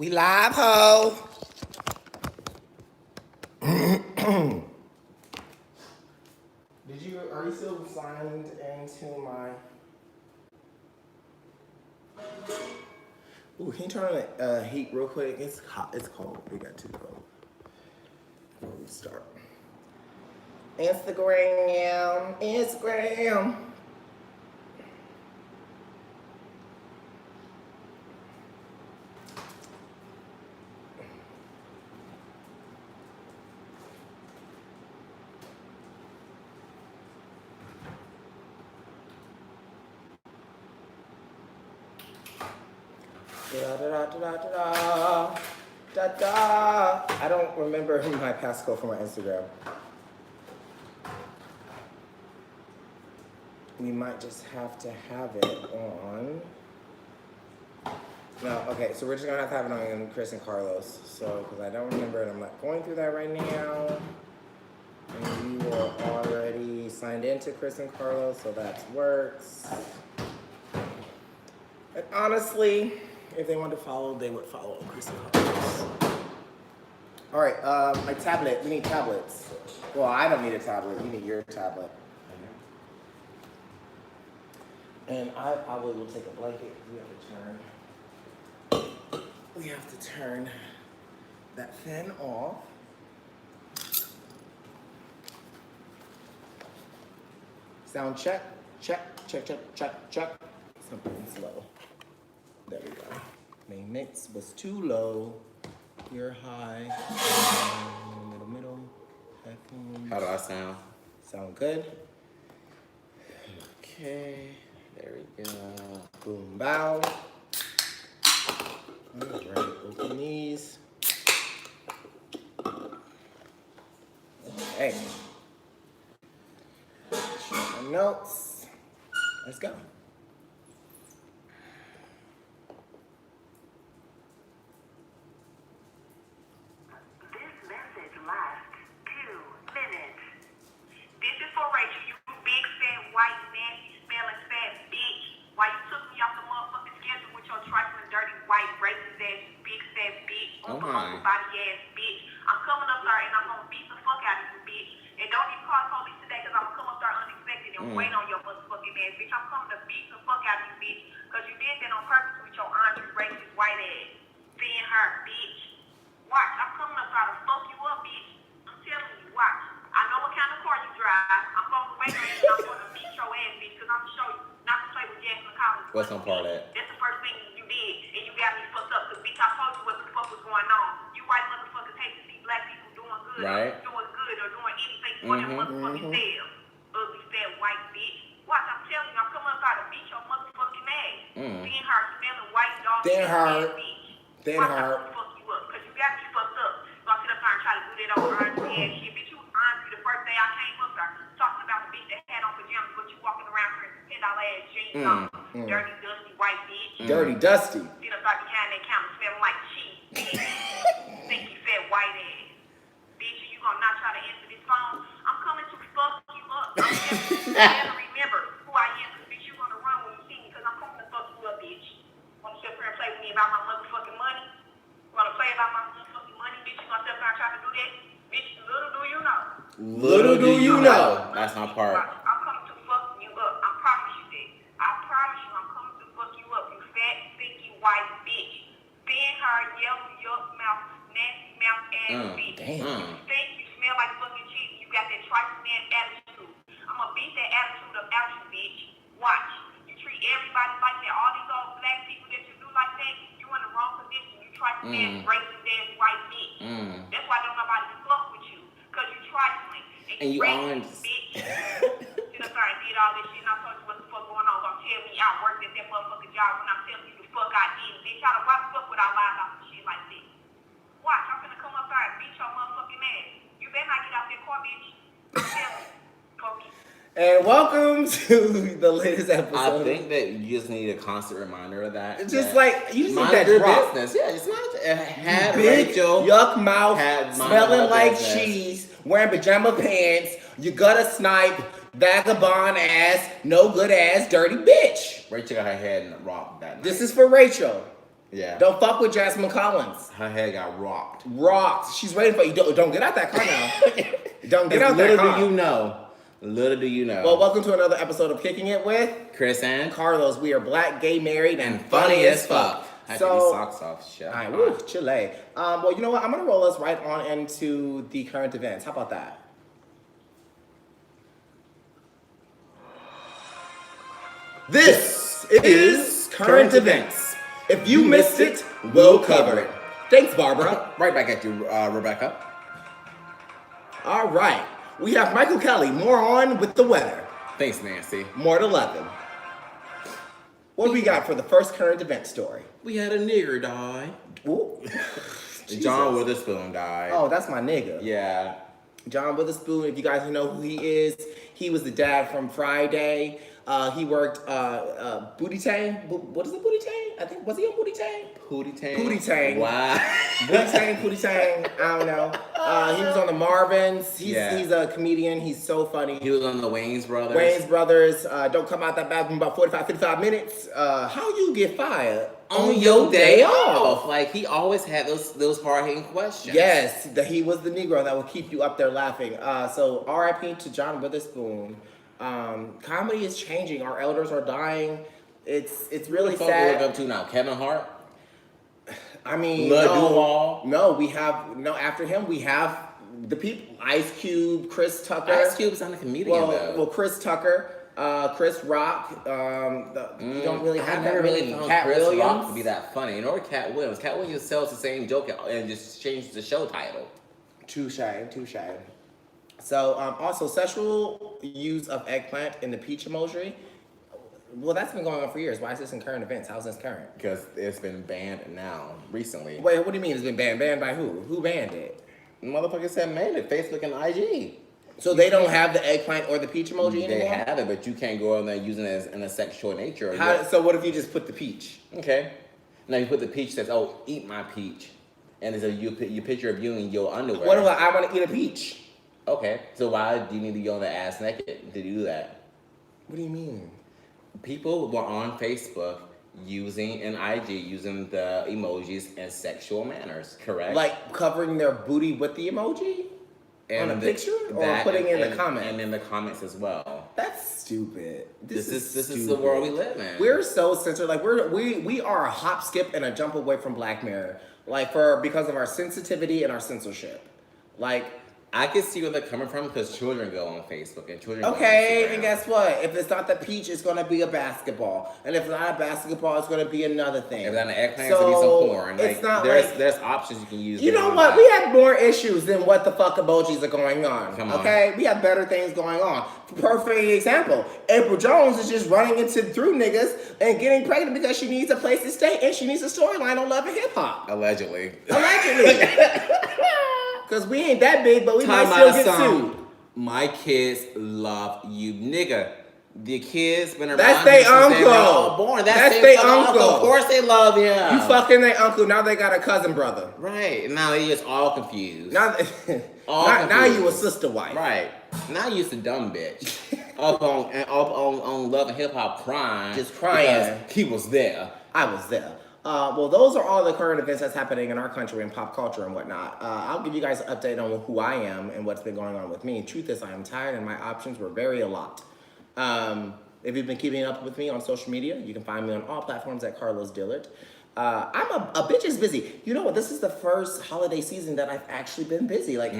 We live, ho. Are you still signed into my... Ooh, can you turn on the heat real quick? It's hot, it's cold. We got too cold. Before we start. Instagram. I don't remember my passcode for my Instagram. We might just have to have it on. No, okay, so we're just gonna have to have it on Kris and Karlos. So, because I don't remember it, I'm not going through that right now. And you are already signed into Kris and Karlos, so that works. And honestly, if they want to follow, they would follow Kris and Karlos. All right, my tablet. We need tablets. Well, I don't need a tablet. You need your tablet. And I probably will take a blanket. We have to turn that fan off. Sound check. Check. Something slow. There we go. Main mix was too low. You're high. Middle. Headphones. How do I sound? Sound good? Okay. There we go. Boom, bow. All right, open these. Okay. Check my notes. Let's go. This message lasts 2 minutes. This is for Rachel, you big fat white nasty smelling fat bitch. Why you took me off the motherfucking schedule with your trifling dirty white racist ass big fat bitch, body ass bitch. I'm coming up there and I'm gonna beat the fuck out of you, bitch. And don't even call the police today because I'm gonna come up there unexpected and wait on your motherfucking ass, bitch. I'm coming to beat the fuck out of you, bitch. Because you did that on purpose with your Andre racist white ass. Being her, bitch. Watch, I'm coming up there to fuck you up, bitch. I'm telling you, watch. I know what kind of car you drive. I'm going to wait on you and I'm going to beat your ass, bitch, because I'm going to show you not to play with Jasmine Collins. What's on part of that? That's the first thing you did, and you got me fucked up, because, bitch, I told you what the fuck was going on. You white motherfuckers hate to see black people doing good, right? Doing good or doing anything for their motherfucking selves. Ugly, fat, white bitch. Watch, I'm telling you, I'm coming up there to beat your motherfucking ass. Being her, smelling white dog, bitch. Then watch, her. I'm gonna fuck you up, because you got me fucked up. You gonna sit up there and try to do that over Andre ass shit, bitch. You was Andre the first day I came up there, talking about the bitch that had on pajamas, but you walking around here in $10 ass jeans on. Dirty, dusty, white bitch. Dirty, dusty. Sit up there behind that counter smelling like cheese, bitch. Stinky, fat, white ass. Bitch, you gonna not try to answer this phone? I'm coming to fuck you up. I'm never remember who I am, because bitch, you gonna run when you see me, because I'm coming to fuck you up, bitch. Wanna sit up here and play with me about my motherfucking money? Wanna play about my motherfucking money, bitch? You gonna sit up there and try to do that? Bitch, little do you know. Little do you know. That's my part. I'm coming to fuck you up. I promise you that. I promise you I'm coming to fuck you up, you fat, stinky, white bitch. Thin hair, yellow, yuck mouth, nasty mouth ass bitch. Damn. You stink, you smell like fucking cheese. You got that trifling ass attitude. I'm gonna beat that attitude up out you, bitch. Watch. You treat everybody like that. All these old black people that you do like that, you in the wrong position. You trifling ass, racist ass, white bitch. That's why don't nobody fuck with you. Because you trifling. And you racist, bitch. Sit up there and did all this shit, and I told you what the fuck going on. Gonna tell me I worked at that motherfucking job when I'm telling you the fuck I did. Bitch, why the fuck would I lie about some shit like this? Watch, I'm gonna come up there and beat your motherfucking ass. You better not get out that car, bitch. Tell me. Focus. And welcome to the latest episode. I think that you just need a constant reminder of that. It's just like, you just need mind that your drop. business. Yeah, just mind it. Had Big, Rachel yuck mouth, had smelling like business. cheese, wearing pajama pants, you gutter snipe, vagabond ass, no good ass, dirty bitch. Rachel got her head in the rock that night. This is for Rachel. Yeah. Don't fuck with Jasmine Collins. Her head got rocked. Rocked. She's waiting for you. Don't get out that car now. Don't get out that Little car. do you know. Little do you know. Well, welcome to another episode of Kicking It with Kris and Karlos. We are black, gay, married, and funny as fuck. I So, had these socks off. Shut all right, up. woo, Chile. Well, you know what? I'm gonna roll us right on into the current events. How about that? This is current events. If you missed it, we'll cover it. Thanks, Barbara. Right back at you, Rebecca. All right, we have Michael Kelly. More on with the weather. Thanks, Nancy. More at 11. What do we got for the first current event story? We had a nigger die. Ooh. John Jesus. Witherspoon died. Oh, that's my nigga. Yeah. John Witherspoon, if you guys know who he is, he was the dad from Friday. He worked Booty Tang. What is it, Booty Tang? I think, was he on Booty Tang? Pootie Tang. Pootie Tang. Wow. Booty Tang. I don't know. He was on the Marvins. He's a comedian. He's so funny. He was on the Wayans Brothers. Wayans Brothers. Don't come out that bathroom about 45, 55 minutes. How you get fired On your day off. Like, he always had those hard-hitting questions. Yes, he was the Negro that will keep you up there laughing. So R.I.P. to John Witherspoon. Comedy is changing. Our elders are dying. It's really What the fuck we look sad. up to now? Kevin Hart? I mean, Lil no, Duval? no, we have no. After him, we have the people: Ice Cube, Chris Tucker. Ice Cube's not a comedian, though. Well, Chris Tucker, Chris Rock. You don't really have I that never really many. found Cat Chris Williams. Rock to be that funny. Nor Cat Williams. Cat Williams sells the same joke and just changed the show title. Touche. So, also sexual use of eggplant in the peach emoji. Well, that's been going on for years. Why is this in current events? How's this current? Because it's been banned now, recently. Wait, what do you mean it's been banned? Banned by who? Who banned it? Motherfucker said man it, Facebook and IG. So they don't have the eggplant or the peach emoji They anymore? have it, but you can't go on there using it as in a sexual nature. So what if you just put the peach? Okay. Now you put the peach says, oh, eat my peach. And there's a picture of you in your underwear. What if I want to eat a peach? Okay. So why do you need to go on the ass naked to do that? What do you mean? People were on Facebook using and IG using the emojis in sexual manners, correct? Like covering their booty with the emoji? On a picture? Or putting in the comments? And in the comments as well. That's stupid. This is the stupid. world we live in. We're so censored. Like we are a hop, skip, and a jump away from Black Mirror. Like because of our sensitivity and our censorship. Like, I can see where they're coming from because children go on Facebook and children go on okay, Instagram. and guess what? If it's not the peach, it's gonna be a basketball. And if it's not a basketball, it's gonna be another thing. If it's not an eggplant, it's gonna be some porn. Like, It's not there's options you can use. You know beyond what? that. We have more issues than what the fuck emojis are going on. Come on. Okay? We have better things going on. Perfect example. April Jones is just running through niggas and getting pregnant because she needs a place to stay and she needs a storyline on Love and Hip Hop. Allegedly. Because we ain't that big, but we might Time still out get song. sued. My kids love you, nigga. The kids been around. That's they since they uncle. were all born. That's they they fucking uncle. Of course they love him. You fucking their uncle, now they got a cousin brother. Right. Now they just all confused. Now, All now you a confused. sister wife. Right. Now you just a dumb bitch. up on Love and Hip Hop crying. Just crying. Because he was there. I was there. Well, those are all the current events that's happening in our country and pop culture and whatnot. I'll give you guys an update on who I am and what's been going on with me. Truth is, I am tired and my options were very a lot. If you've been keeping up with me on social media, you can find me on all platforms at Karlos Dillard. I'm a bitch is busy. You know what? This is the first holiday season that I've actually been busy. Like,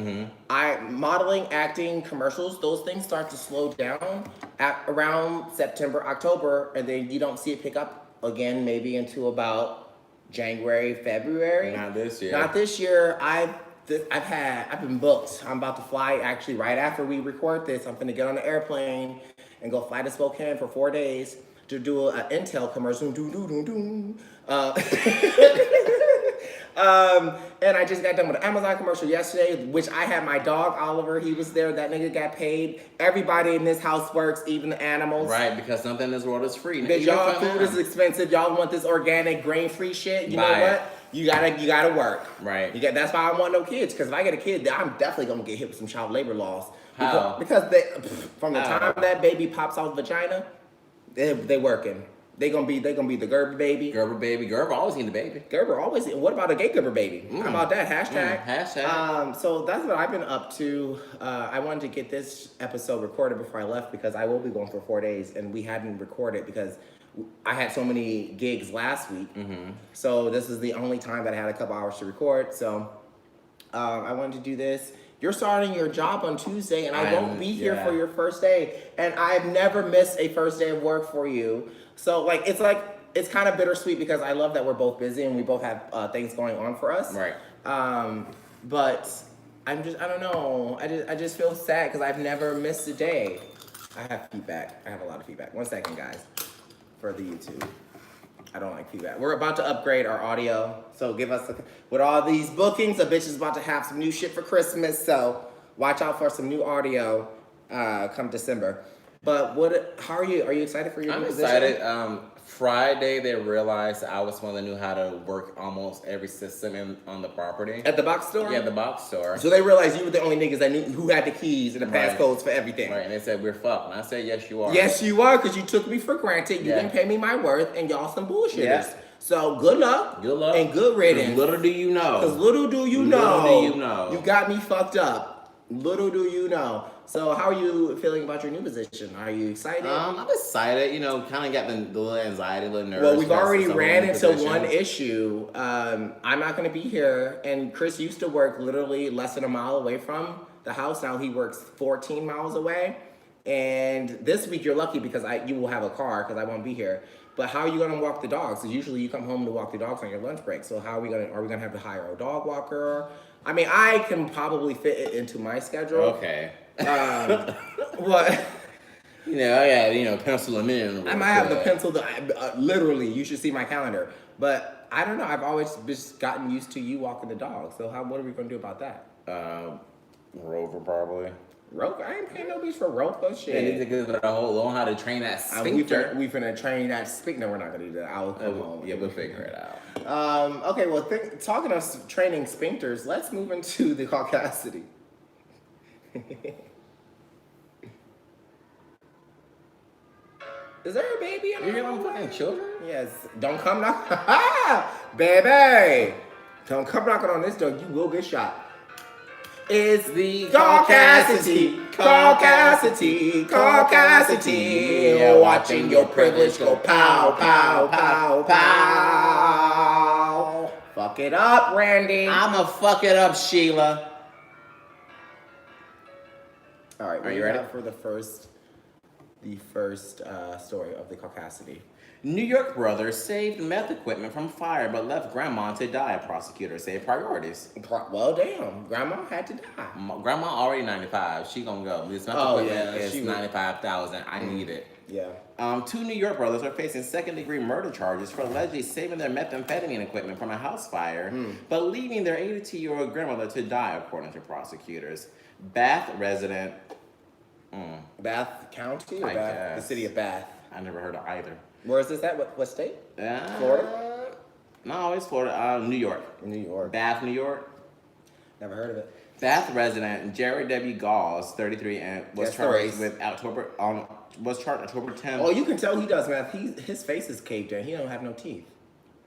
modeling, acting, commercials, those things start to slow down at around September, October, and then you don't see it pick up again maybe into about January, February. Not this year. Not this year. I've been booked. I'm about to fly actually right after we record this. I'm gonna get on the airplane and go fly to Spokane for 4 days to do an Intel commercial. And I just got done with an Amazon commercial yesterday, which I had my dog Oliver. He was there. That nigga got paid. Everybody in this house works, even the animals. Right, because nothing in this world is free. Because y'all food is expensive. Y'all want this organic, grain-free shit. You know what? You gotta work. Right. That's why I want no kids. Because if I get a kid, I'm definitely gonna get hit with some child labor laws. How? Because from the time that baby pops out the vagina, they working. They gonna be the Gerber baby. Gerber baby. Gerber always need the baby. Gerber always. What about a gay Gerber baby? How about that hashtag? Hashtag. So that's what I've been up to. I wanted to get this episode recorded before I left because I will be going for 4 days, and we hadn't recorded because I had so many gigs last week. So this is the only time that I had a couple hours to record. So I wanted to do this. You're starting your job on Tuesday, and I won't be here for your first day. And I've never missed a first day of work for you. So it's kind of bittersweet because I love that we're both busy and we both have things going on for us. Right. But I don't know. I just feel sad because I've never missed a day. I have feedback. I have a lot of feedback. 1 second, guys, for the YouTube. I don't like feedback. We're about to upgrade our audio, so with all these bookings, a bitch is about to have some new shit for Christmas. So watch out for some new audio come December. But how are you? Are you excited for your new position? I'm excited. Friday they realized I was one that knew how to work almost every system on the property. At the box store? Yeah, the box store. So they realized you were the only niggas that knew who had the keys and the passcodes for everything. Right, and they said we're fucked. And I said, yes, you are. Yes, you are, because you took me for granted. You didn't pay me my worth, and y'all some bullshitters. Yeah. So good luck. Good luck. And good riddance. Little do you know. Because little do you know. You got me fucked up. Little do you know. So how are you feeling about your new position? Are you excited? I'm excited. Kind of got the little anxiety, a little nervous. Well, we've already ran into one issue. I'm not going to be here. And Chris used to work literally less than a mile away from the house. Now he works 14 miles away. And this week you're lucky because you will have a car because I won't be here. But how are you going to walk the dogs? Because usually you come home to walk the dogs on your lunch break. So are we going to have to hire a dog walker? I mean, I can probably fit it into my schedule. Okay. What? I got, pencil them in. I might have the pencil. Literally, you should see my calendar. But I don't know. I've always just gotten used to you walking the dog. So what are we going to do about that? Rover, probably. Rover? I ain't paying no bitch for Rover. Shit. They need to get the whole learn how to train that sphincter. We finna train that sphincter. No, we're not going to do that. I'll come home. Yeah, we'll figure it out. Okay, well, talking of training sphincters, let's move into the caucasity. Is there a baby in You hear them fucking children? Yes. Don't come knocking. Baby! Don't come knocking on this door. You will get shot. It's the caucasity. Watching your privilege go pow, pow, pow, pow. Fuck it up, Randy. I'ma fuck it up, Sheila. All right, are you ready for the first story of the caucasity? New York brother saved meth equipment from fire but left grandma to die. Prosecutors say priorities. Well, damn, grandma had to die. Grandma already 95. She gonna go. This meth equipment is $95,000. I need it. Yeah. 2 New York brothers are facing second-degree murder charges for allegedly saving their methamphetamine equipment from a house fire, but leaving their 82-year-old grandmother to die, according to prosecutors. Bath resident. Bath County or Bath? The city of Bath. I never heard of either. Where is this at? What state? Florida? No, it's Florida. New York. New York. Bath, New York. Never heard of it. Bath resident Jerry W. Gauls, 33, and was charged October 10th. Oh, you can tell he does math. His face is caved in. He don't have no teeth.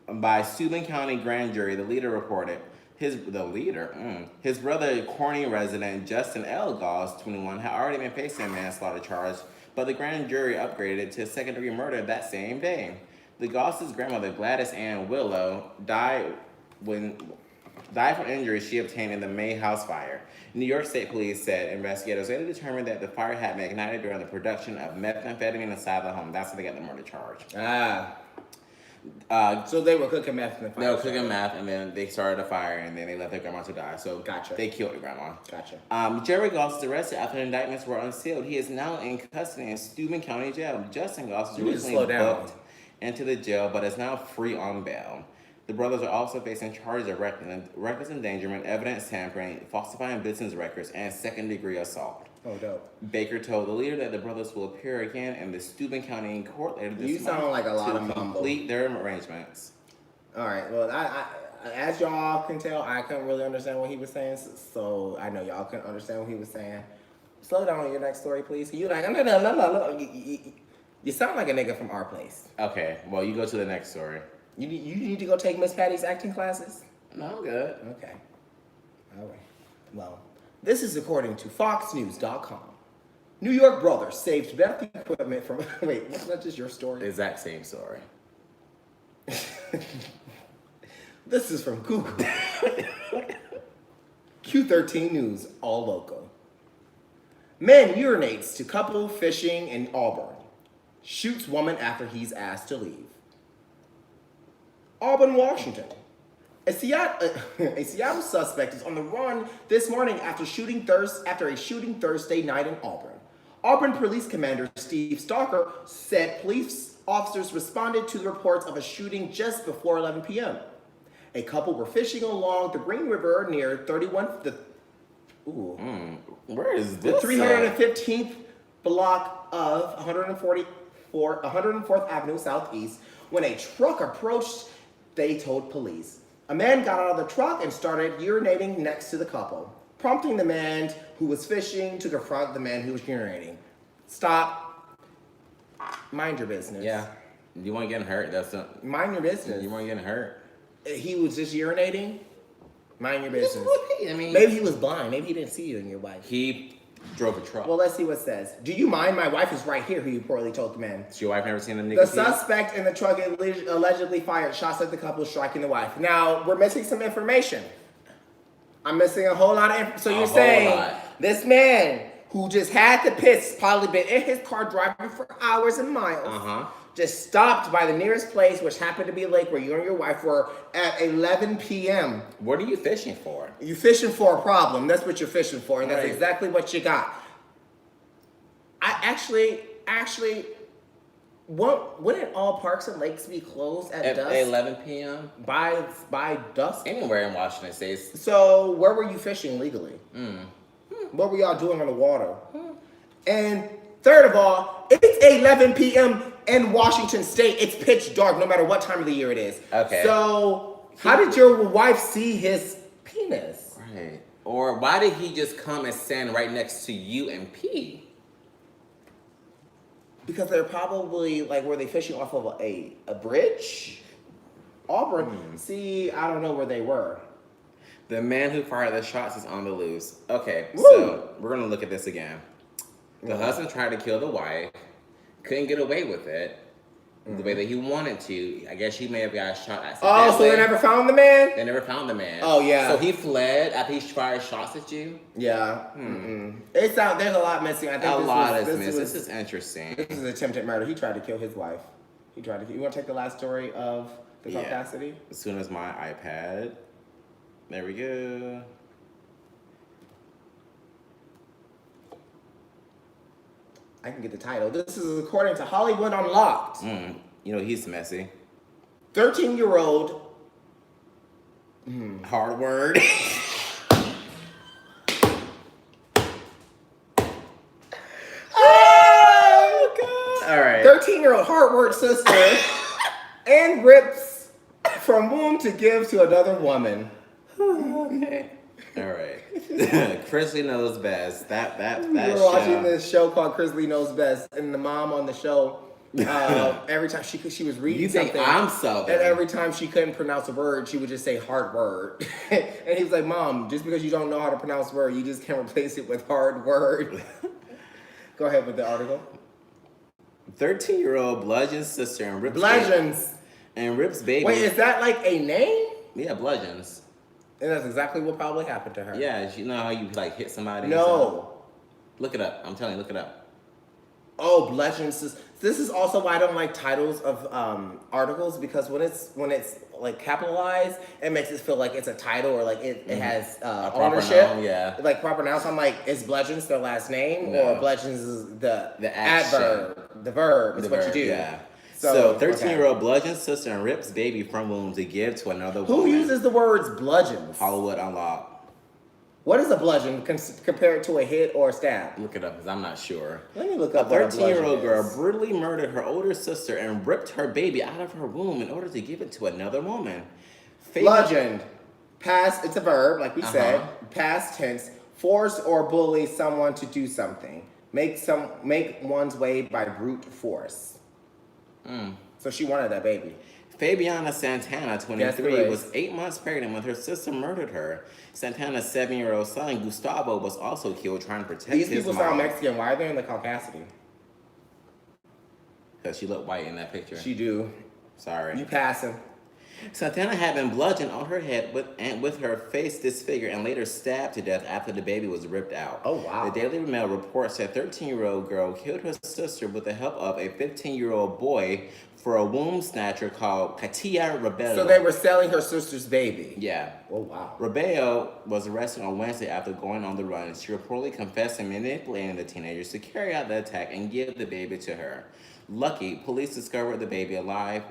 By Steuben County grand jury, the leader reported. His brother, Corny resident Justin L. Gauls, 21, had already been facing a manslaughter charge, but the grand jury upgraded it to second-degree murder that same day. The Gauls' grandmother, Gladys Ann Willow, died from injuries she obtained in the May house fire. New York State Police said investigators later determined that the fire had been ignited during the production of methamphetamine inside the home. That's how they got the murder charge. So they were cooking meth in the fire. They were cooking meth, and then they started a fire, and then they left their grandma to die. So they killed the grandma. Gotcha. Jerry Goss was arrested after the indictments were unsealed. He is now in custody in Steuben County Jail. Justin Goss was recently booked into the jail, but is now free on bail. The brothers are also facing charges of reckless endangerment, evidence tampering, falsifying business records, and second-degree assault. Oh, dope. Baker told the leader that the brothers will appear again in the Steuben County court later this month. You sound like a lot of mumble. To complete their arrangements. All right. Well, I as y'all can tell, I couldn't really understand what he was saying, so I know y'all couldn't understand what he was saying. Slow down on your next story, please. You like, You sound like a nigga from our place. Okay, well, you go to the next story. You need to go take Miss Patty's acting classes? No, I'm good. Okay. All right. Well, this is according to FoxNews.com. New York brother saved Beth equipment from... Wait, wasn't that just your story? Exact same story. This is from Google. Q13 News, all local. Man urinates to couple fishing in Auburn. Shoots woman after he's asked to leave. Auburn, Washington. A Seattle suspect is on the run this morning after a shooting Thursday night in Auburn. Auburn Police Commander Steve Stalker said police officers responded to the reports of a shooting just before 11 p.m. A couple were fishing along the Green River near 315th block of 104th Avenue Southeast when a truck approached, they told police. A man got out of the truck and started urinating next to the couple, prompting the man who was fishing to confront the man who was urinating. Stop. Mind your business. Yeah. You weren't getting hurt. Mind your business. You weren't getting hurt. He was just urinating. Mind your business. I mean, Maybe he was blind. Maybe he didn't see you and your wife. He drove a truck. Well, let's see what it says. Do you mind? My wife is right here, he reportedly told the man. Has your wife never seen a nigga? The suspect in the truck allegedly fired shots at the couple, striking the wife. Now, we're missing some information. I'm missing a whole lot of information. So you're saying this man who just had to piss, probably been in his car driving for hours and miles, just stopped by the nearest place, which happened to be a lake where you and your wife were at 11 p.m. What are you fishing for? You're fishing for a problem. That's what you're fishing for, and that's Right. exactly what you got. I actually, wouldn't all parks and lakes be closed at dusk? 11 p.m.? By dusk? Anywhere in Washington State. So where were you fishing legally? What were y'all doing on the water? And third of all, it's 11 p.m. in Washington State. It's pitch dark no matter what time of the year it is. Okay. So how did your wife see his penis? Right. Or why did he just come and stand right next to you and pee? Because they're probably, were they fishing off of a bridge? Auburn. See, I don't know where they were. The man who fired the shots is on the loose. Okay, Woo! so we're going to look at this again. The husband tried to kill the wife, couldn't get away with it the way that he wanted to. I guess she may have got shot at. Oh, so they never found the man? They never found the man. Oh, yeah. So he fled after he fired shots at you? Yeah. It's out. There's a lot missing. I think A lot is missing. This is interesting. This is attempted murder. He tried to kill his wife. You want to take the last story of the capacity? As soon as my iPad. There we go. I can get the title. This is according to Hollywood Unlocked. You know, he's messy. 13-year-old. Hard word. Oh, God. All right. 13-year-old hard-worked sister and rips from womb to give to another woman. Okay. All right. Chrisley knows best. That We were watching this show called Chrisley Knows Best, and the mom on the show, every time she was reading You think something, I'm Southern? and every time she couldn't pronounce a word, she would just say hard word. And he was like, "Mom, just because you don't know how to pronounce a word, you just can't replace it with hard word." Go ahead with the article. 13-year-old bludgeons sister and rips baby. Wait, is that like a name? Yeah, bludgeons. And that's exactly what probably happened to her. Yeah, you know how you hit somebody? No. Look it up. I'm telling you, look it up. Oh, bludgeons. This is also why I don't like titles of articles, because when it's like capitalized, it makes it feel like it's a title or like it has ownership. Noun, yeah. Like proper nouns. I'm like, is bludgeons their last name, No. or bludgeons is the action. adverb, the verb is what you do. Yeah. So 13-year-old bludgeons sister and rips baby from womb to give to another woman. Who uses the words bludgeons? Hollywood Unlocked. What is a bludgeon compared to a hit or a stab? Look it up, because I'm not sure. Let me look A up what a 13-year-old bludgeon girl is. brutally murdered her older sister and ripped her baby out of her womb in order to give it to another woman. Bludgeoned. Past, it's a verb, like we said. Past tense. Force or bully someone to do something. Make one's way by brute force. So she wanted that baby. Fabiana Santana, 23, Grace. was 8 months pregnant when her sister murdered her. Santana's 7-year-old son, Gustavo, was also killed trying to protect These his people mom. sound Mexican. Why are they in the Caucasity? Because she looked white in that picture. She do. Sorry. You passing. Santana had been bludgeoned on her head with her face disfigured and later stabbed to death after the baby was ripped out. Oh, wow. The Daily Mail reports that 13-year-old girl killed her sister with the help of a 15-year-old boy for a womb snatcher called Katia Rebello. So they were selling her sister's baby. Yeah. Oh, wow. Rebello was arrested on Wednesday after going on the run. She reportedly confessed to manipulating the teenagers to carry out the attack and give the baby to her. Lucky, police discovered the baby alive.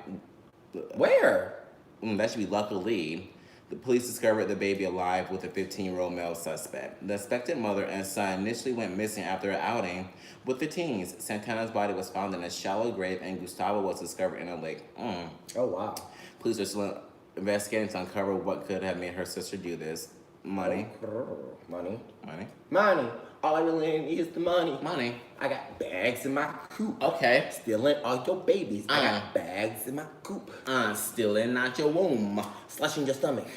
Where? That should be luckily. The police discovered the baby alive with a 15-year-old male suspect. The suspected mother and son initially went missing after an outing with the teens. Santana's body was found in a shallow grave and Gustavo was discovered in a lake. Oh, wow. Police are still investigating to uncover what could have made her sister do this. Money. Money. Money. Money. All I really need is the money. Money. I got bags in my coop. Okay. Stealing all your babies. I got bags in my coop. Stealing out your womb. Slushing your stomach.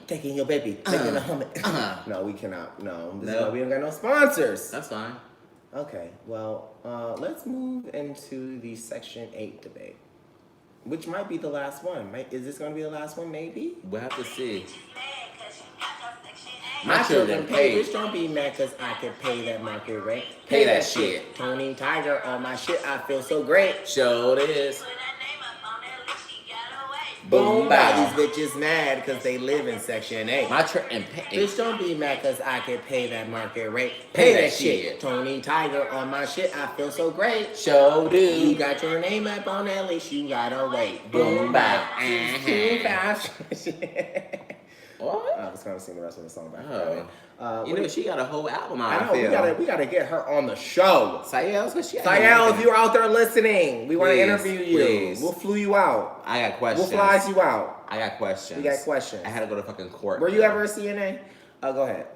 Taking your baby. Making a hummus. No, we cannot. No. This is why we don't got no sponsors. That's fine. Okay. Well, let's move into the Section 8 debate. Which might be the last one. Is this going to be the last one? Maybe? We'll have to see. My children pay. Bitch, don't be mad because I can pay that market rate. Pay that shit. Tony Tiger on my shit. I feel so great. Show this. Boom, bow. These bitches mad because they live in Section 8. My children pay. Bitch, don't be mad because I can pay that market rate. Pay that shit. Tony Tiger on my shit. I feel so great. Show do. You got your name up on that list. You gotta wait. Boom, bow. Too fast. What? I was going to sing the rest of the song back. You know, she got a whole album out. I know, we gotta get her on the show. Sayel, if you're out there listening, we want to interview you. Please. We'll flew you out. I got questions. We'll fly you out. I got questions. We got questions. I had to go to fucking court. Were you ever a CNA? Go ahead.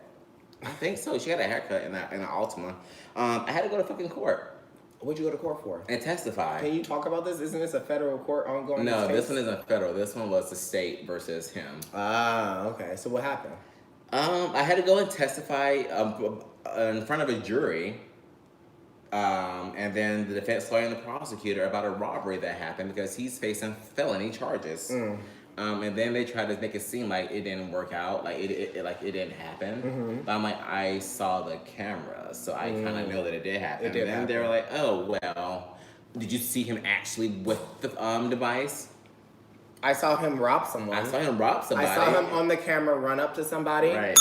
I think so. She had a haircut in an Altima. I had to go to fucking court. What'd you go to court for? And testify. Can you talk about this? Isn't this a federal court ongoing? No, this one isn't federal. This one was the state versus him. Ah, okay. So what happened? I had to go and testify in front of a jury. And then the defense lawyer and the prosecutor about a robbery that happened because he's facing felony charges. And then they tried to make it seem like it didn't work out, like it didn't happen. But I'm like, I saw the camera, so I kind of know that it did happen. It did and then they were like, oh well, did you see him actually with the device? I saw him rob someone. I saw him rob somebody. I saw him on the camera run up to somebody. Right.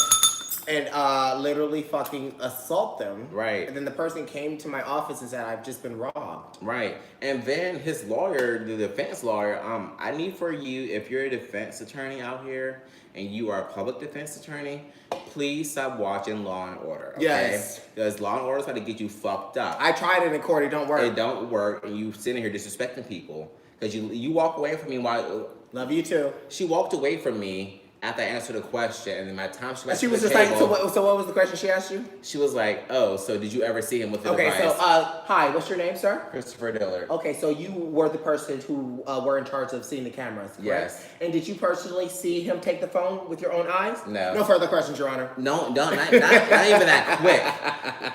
And literally fucking assault them. Right. And then the person came to my office and said, I've just been robbed. Right. And then his lawyer, the defense lawyer, I need for you, if you're a defense attorney out here and you are a public defense attorney, please stop watching Law and Order. Okay? Yes. Because Law and Order is trying to get you fucked up. I tried it in court, it don't work. It don't work, and you sitting here disrespecting people. Because you walk away from me while... Love you too. She walked away from me after I answered the question, and then by the time she went She to was the just table, like, so what was the question she asked you? she was like, oh, so did you ever see him with the Okay, device? so, hi, what's your name, sir? Christopher Dillard. Okay, so you were the person who were in charge of seeing the cameras, correct? Yes. And did you personally see him take the phone with your own eyes? No. No further questions, Your Honor. No, not even that quick.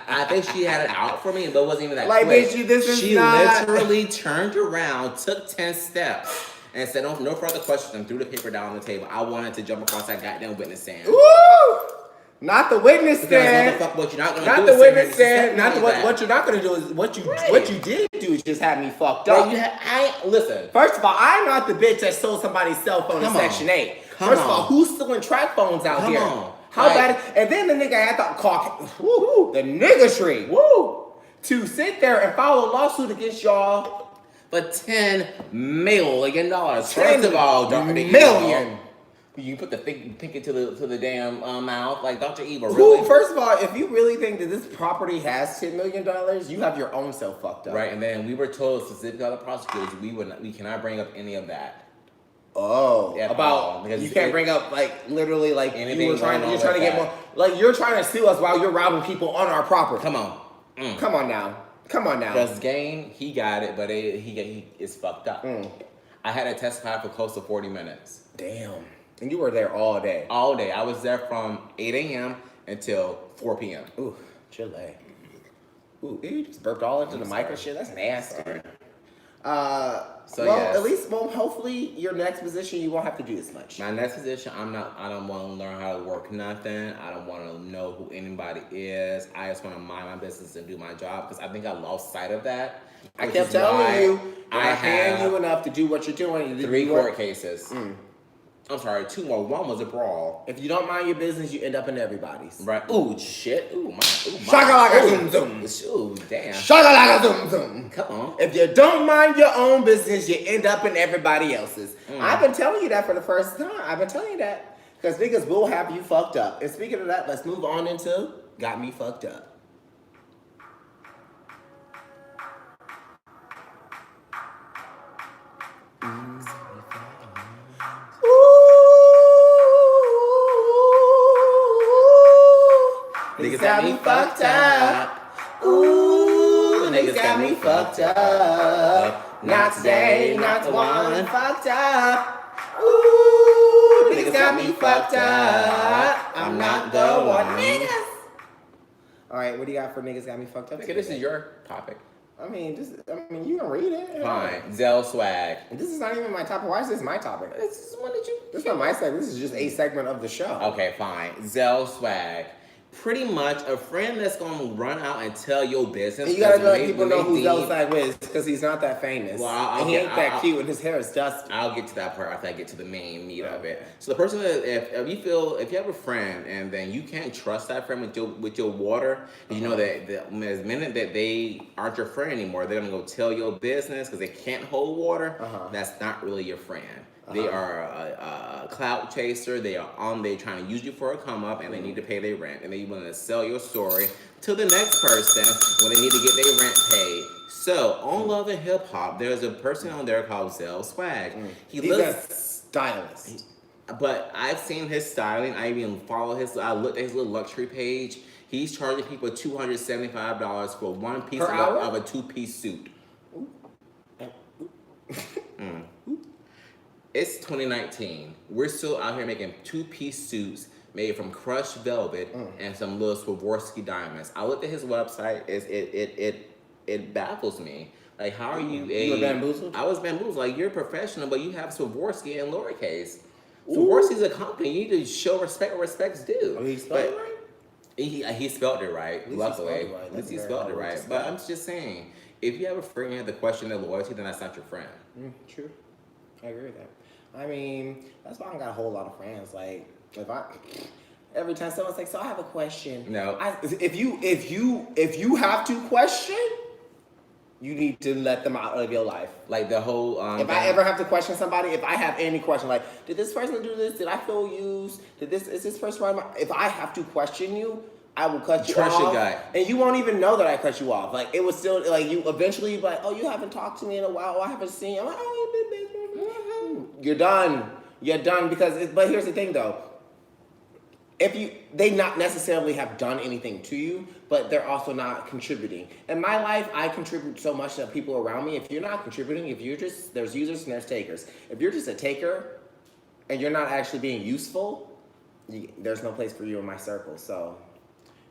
I think she had it out for me, but it wasn't even that Like, quick. bitch, this is she not... literally turned around, took 10 steps, and said, no further questions, and threw the paper down on the table. I wanted to jump across that goddamn witness stand. Woo! Not the witness stand. Because what you're not gonna not do the is witness stand. Not like what you're not gonna do is what you did do is just have me fucked Well, up. listen. First of all, I'm not the bitch that stole somebody's cell phone in Section 8. First of all, who's stealing track phones out here? How bad? And then the nigga had to call the niggatry. Woo! To sit there and file a lawsuit against y'all. For $10 million. First of all, Dr. million. You put the pinky to the damn mouth like Dr. Evil. Who? Really? First of all, if you really think that this property has $10 million, you have your own self fucked up. Right, and then we were told specifically by the prosecutors we cannot bring up any of that. Oh, At about all, because you can't bring up like literally like anything you're trying to going on get with more like you're trying to sue us while you're robbing people on our property. Come on. Come on now. Come on now. Because game, he got it, but it's fucked up. I had to testify for close to 40 minutes. Damn. And you were there all day. All day. I was there from 8 a.m. until 4 p.m. Ooh, Chile. Ooh, you just burped all into the mic and shit. That's nasty. At least, hopefully your next position you won't have to do this much. My next position, I don't want to learn how to work nothing. I don't want to know who anybody is. I just want to mind my business and do my job because I think I lost sight of that. I kept telling you, I paying you enough to do what you're doing. 3 court cases. I'm sorry, 2 more. 1 was a brawl. If you don't mind your business, you end up in everybody's. Right. Ooh, shit. Ooh, my. Shakalaka zoom zoom. Ooh, damn. Shakalaka zoom zoom. Come on. If you don't mind your own business, you end up in everybody else's. I've been telling you that for the first time. I've been telling you that. Because niggas will have you fucked up. And speaking of that, let's move on into Got Me Fucked Up. Niggas got me fucked up. Ooh, niggas got me fucked up. Not today, not tomorrow. Fucked up. Ooh, niggas got me fucked up. I'm not the one. Niggas. All right, what do you got for niggas got me fucked up? Okay, this is your topic. I mean, you can read it. Fine. Zell swag. This is not even my topic. Why is this my topic? This is one that you. This is not my segment. This is just a segment of the show. Okay, fine. Zell swag. Pretty much a friend that's gonna run out and tell your business. And you gotta let people know who Zell swag is because he's not that famous. Well, and he ain't that cute and his hair is dusty. I'll get to that part after I get to the main meat of it. So the person that if you have a friend and then you can't trust that friend with your water, you know that the minute that they aren't your friend anymore, they're gonna go tell your business because they can't hold water. That's not really your friend. They are a clout chaser. They trying to use you for a come up, and they need to pay their rent, and they want to sell your story to the next person when they need to get their rent paid. So on Love and Hip Hop, there's a person on there called Zell Swag. He's a stylist. But I've seen his styling. I even follow I looked at his little luxury page. He's charging people $275 for one piece of a 2-piece suit. It's 2019. We're still out here making 2-piece suits made from crushed velvet and some little Swarovski diamonds. I looked at his website. It baffles me. Like, how are you You were bamboozled? I was bamboozled. Like, you're a professional, but you have Swarovski in lowercase. Swarovski's a company. You need to show respect where respect's due. Oh, he spelled it right? He spelled it right, luckily. At At least he spelled it right. But I'm just saying, if you have a friend you have to question their loyalty, then that's not your friend. True. I agree with that. I mean, that's why I don't got a whole lot of friends. Like, every time someone's like, so I have a question. No. If you have to question, you need to let them out of your life. Like the whole if I ever have to question somebody, if I have any question, like, did this person do this? Did I feel used? Is this person right? If I have to question you, I will cut you off. Trust your guy. And you won't even know that I cut you off. Like, it was still, like, you eventually be like, oh, you haven't talked to me in a while. Oh, I haven't seen you. I'm like, oh, you're done. You're done but here's the thing though. They not necessarily have done anything to you, but they're also not contributing. In my life, I contribute so much to people around me. If you're not contributing, there's users and there's takers. If you're just a taker and you're not actually being useful, there's no place for you in my circle. So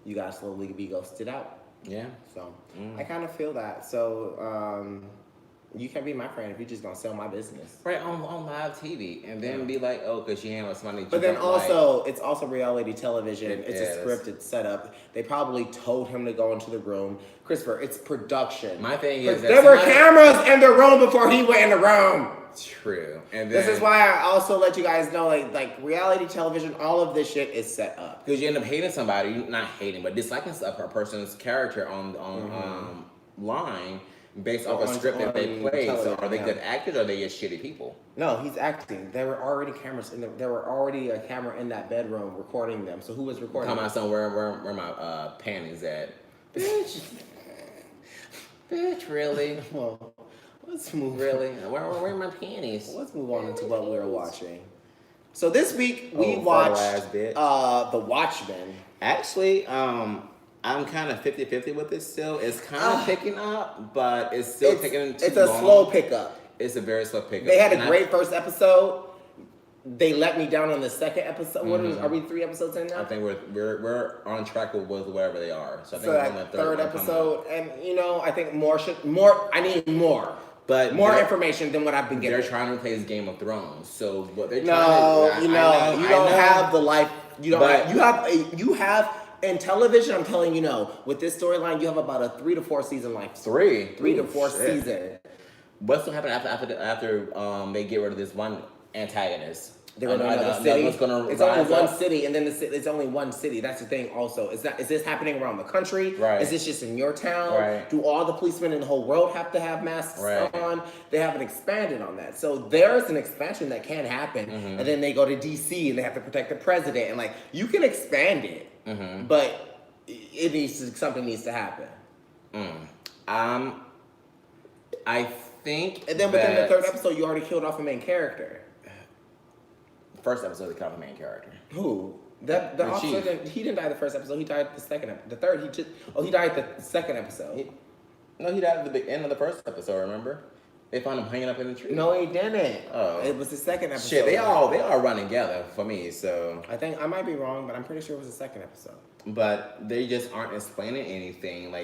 you gotta slowly be ghosted out. Yeah. So I kind of feel that. So you can't be my friend if you're just gonna sell my business. Right, on live TV. And then be like, oh, because she ain't with somebody. But then also, it's also reality television. It's a scripted setup. They probably told him to go into the room. Christopher, it's production. My thing is there were cameras in the room before he went in the room. True. And this is why I also let you guys know, like reality television, all of this shit is set up. Because you end up hating somebody, not hating, but disliking a person's character on line. Based off a script that they played, so are they good actors or are they just shitty people? No, he's acting. There were already cameras there were already a camera in that bedroom recording them. So who was recording? Talking about something where my panties at? Bitch, really? Well, let's move. Really? Where are my panties? Let's move on into what we were watching. So this week we watched The Watchmen. Actually, I'm kind of 50-50 with it still. It's kind of picking up, but it's still taking too It's a long. slow pickup. It's a very slow pickup. They had a great first episode. They let me down on the second episode. Are we 3 episodes in now? I think we're on track with whatever they are. So I think So we're on that the third one episode, and I think more. I need more. But more information than what I've been getting. They're trying to replace Game of Thrones. So what they're No, trying to you don't have the life. You don't. You have in television. I'm telling you, with this storyline, you have about a 3 to 4 season life. 3 to 4 season. What's gonna happen after they get rid of this one antagonist? They're going to another city. It's only one up. city, and then it's only one city. That's the thing. Also, is this happening around the country? Right. Is this just in your town? Right. Do all the policemen in the whole world have to have masks Right. on? They haven't expanded on that. So there's an expansion that can happen, and then they go to DC and they have to protect the president, and you can expand it, but something needs to happen. I think. And then within the third episode, you already killed off a main character. First episode, they killed the main character. Who? The officer he didn't die the first episode. He died the second episode. The third, he died the second episode. He died at the end of the first episode. Remember? They found him hanging up in the tree. No, he didn't. Oh, it was the second episode. Shit, they all run together for me. So I think I might be wrong, but I'm pretty sure it was the second episode. But they just aren't explaining anything.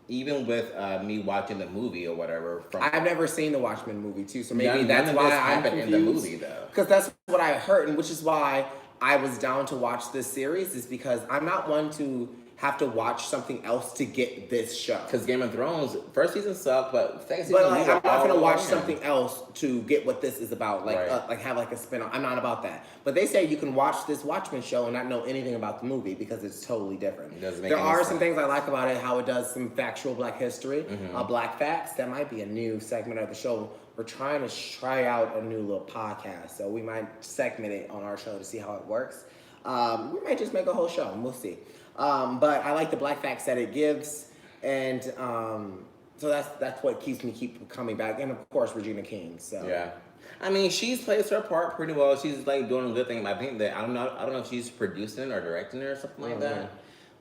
Even with me watching the movie or whatever. I've never seen the Watchmen movie too, so maybe that's why I'm happened confused. in the movie though. Because that's what I heard, and which is why I was down to watch this series. Is because I'm not one to have to watch something else to get this show. Because Game of Thrones first season sucked, but second season. But I'm not gonna watch something else to get what this is about. Have a spin-off. I'm not about that. But they say you can watch this Watchmen show and not know anything about the movie because it's totally different. There are some things I like about it. How it does some factual Black history, Black facts. That might be a new segment of the show. We're trying to try out a new little podcast, so we might segment it on our show to see how it works. We might just make a whole show. We'll see. But I like the Black facts that it gives, and so that's what keeps me coming back. And of course, Regina King. So yeah, I mean, she's plays her part pretty well. She's doing a good thing. I think that I don't know if she's producing it or directing it or something like that.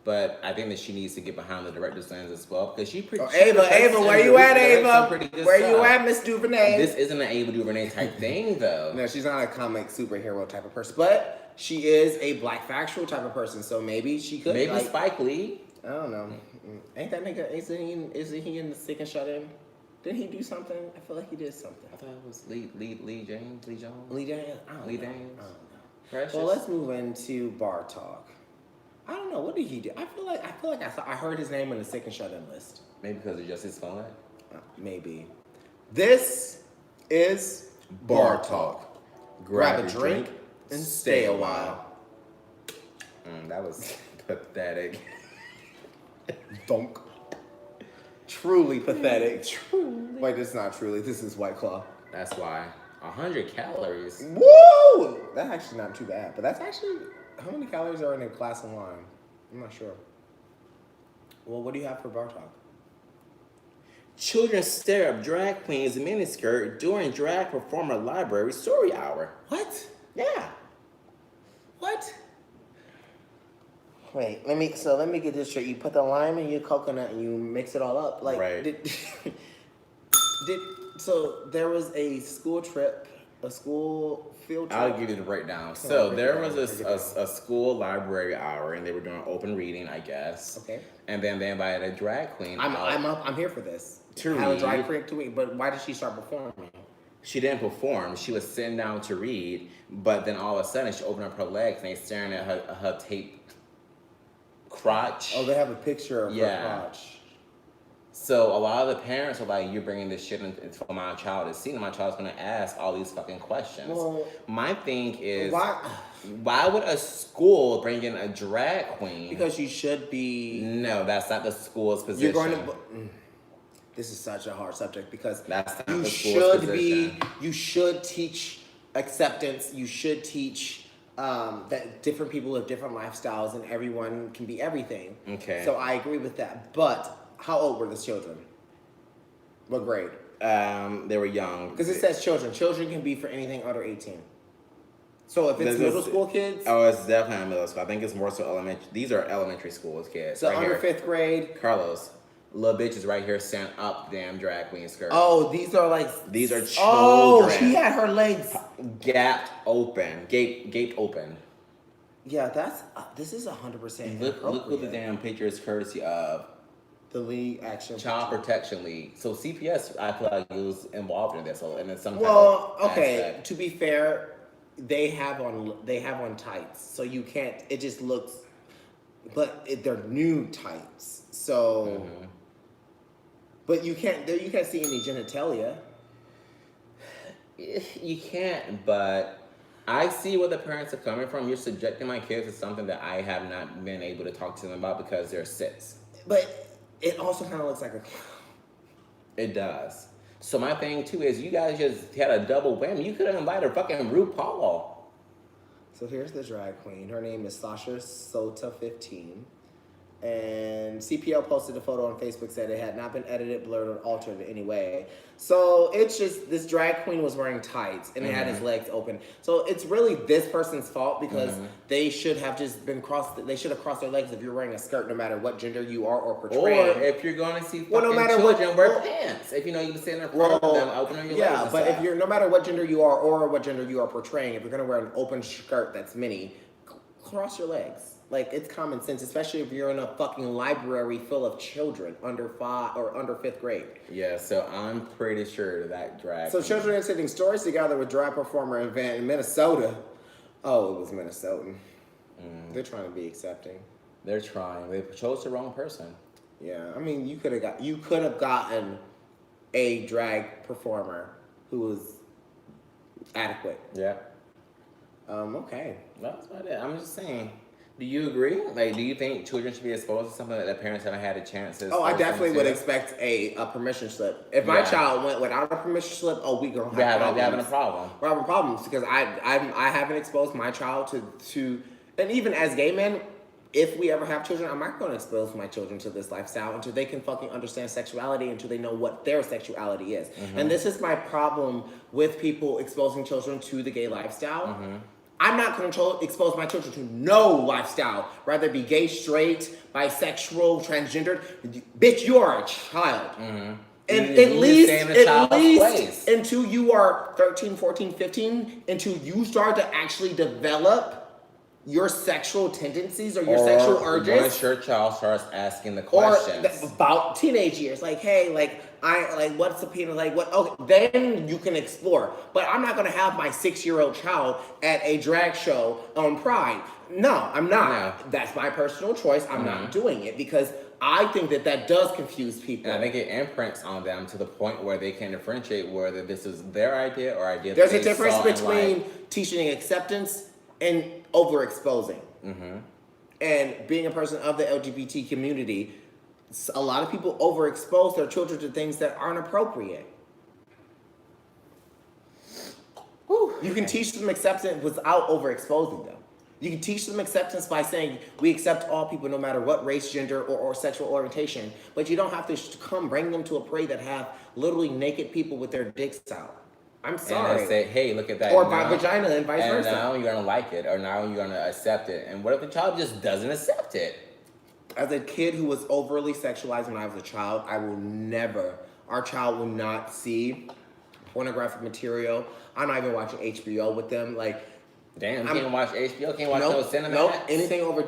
But I think that she needs to get behind the director's lens as well because she produced. Ava, where you at, Ava? Where you at, Miss DuVernay? This isn't an Ava DuVernay type thing, though. No, she's not a comic superhero type of person, but she is a Black factual type of person. So maybe she could. Maybe Spike Lee. I don't know. Ain't that nigga? Isn't he in the Sick and Shut In? Didn't he do something? I feel like he did something. I thought it was Lee Jones. Lee James? I don't know. Precious. Well, let's move into bar talk. I don't know. What did he do? I feel like I heard his name on the Sick and Shut In list. Maybe because of Justice Smollett? Maybe. This is Bar Talk. Grab a drink and stay a while. That was pathetic. Donk. Truly pathetic. Wait, this is not truly. This is White Claw. That's why. 100 calories. Woo! That's actually not too bad. But that's actually... How many calories are in a glass of wine? I'm not sure. Well, what do you have for bar talk? Children stare up drag queen's miniskirt during drag performer library story hour. What? Yeah. What? Wait, let me get this straight. You put the lime in your coconut and you mix it all up. Right. So there was a school trip, a school field trip. I'll give you the breakdown. So there was a school library hour, and they were doing open reading, I guess. Okay. And then they invited a drag queen. I'm here for this. To have read. a drag queen to read, but why did she start performing? She didn't perform. She was sitting down to read, but then all of a sudden she opened up her legs and they staring at her taped crotch. Oh, they have a picture of her crotch. So a lot of the parents are like, "You're bringing this shit for my child to see, and my child's gonna ask all these fucking questions." Well, my thing is, why would a school bring in a drag queen? Because you should be. No, that's not the school's position. You're going to. This is such a hard subject because that's not the school's position. You should teach acceptance. You should teach that different people have different lifestyles and everyone can be everything. Okay. So I agree with that. But how old were the children? What grade? They were young. Because it says children. Children can be for anything under 18. So if it's This middle is- school kids, Oh, it's definitely not middle school. I think it's more so elementary. These are elementary school kids. so right under here. 5th grade. Carlos, little bitch is right here sent up damn drag queen skirt. Oh, these are like. These are Oh, children. she had her legs. Gapped open. Gaped open. Yeah, that's. This is 100% Look what the damn picture is courtesy of The league action. Child Protection League. So CPS, I feel like it was involved in this. So and then some. Well, type of okay. aspect. To be fair, they have on tights, so you can't. It just looks, but they're new tights. So, but you can't see any genitalia. You can't, but I see where the parents are coming from. You're subjecting my kids to something that I have not been able to talk to them about because they're six. But it also kind of looks like a. It does. So my thing too is you guys just had a double whammy. You could have invited fucking RuPaul. So here's the drag queen. Her name is Sasha Sota 15. And CPL posted a photo on Facebook, said it had not been edited, blurred, or altered in any way. So it's just this drag queen was wearing tights and it had his legs open. So it's really this person's fault because they should have just been they should have crossed their legs if you're wearing a skirt, no matter what gender you are or portraying. Or if you're going to see fucking no matter what- children, wear pants. If you know you can stand in front of them, open your legs. Yeah, and but stuff. if you're no matter what gender you are or what gender you are portraying, if you're gonna wear an open skirt that's mini, cross your legs. Like, it's common sense, especially if you're in a fucking library full of children under 5 or under 5th grade. Yeah, so I'm pretty sure that drag. So children are sitting stories together with drag performer event in Minnesota. Oh, it was Minnesotan. They're trying to be accepting. They're trying. They chose the wrong person. Yeah, I mean, you could have gotten a drag performer who was adequate. Yeah. Okay. That's about it. I'm just saying. Do you agree? Like, do you think children should be exposed to something that their parents haven't had a chance to? Oh, I expose them definitely would to? expect a permission slip. If my Yeah. child went without a permission slip, oh, we gonna have They're problems. having a problem. We're having problems because I haven't exposed my child to and even as gay men, if we ever have children, I'm not going to expose my children to this lifestyle until they can fucking understand sexuality, until they know what their sexuality is. And this is my problem with people exposing children to the gay lifestyle. I'm not going to expose my children to no lifestyle, rather be gay, straight, bisexual, transgendered. Bitch, you are a child. And at least until you are 13, 14, 15, until you start to actually develop your sexual tendencies or your sexual urges. Once your child starts asking the Or questions. about teenage years, like, hey, what's the penis, like, what, okay, then you can explore. But I'm not gonna have my 6-year-old child at a drag show on Pride. No, I'm not. No. That's my personal choice. I'm not doing it because I think that does confuse people. And I think it imprints on them to the point where they can differentiate whether this is their idea or idea There's that a they difference saw in between life. teaching acceptance and overexposing. And being a person of the LGBT community, a lot of people overexpose their children to things that aren't appropriate. You can teach them acceptance without overexposing them. You can teach them acceptance by saying, we accept all people no matter what race, gender, or sexual orientation. But you don't have to come bring them to a parade that have literally naked people with their dicks out. I'm sorry. And they say, hey, look at that. Or now, by vagina and vice versa. And now you're going to like it, or now you're going to accept it. And what if the child just doesn't accept it? As a kid who was overly sexualized when I was a child, our child will not see pornographic material. I'm not even watching HBO with them. Like, Damn, you can't watch HBO, can't watch no cinema. Nope, anything over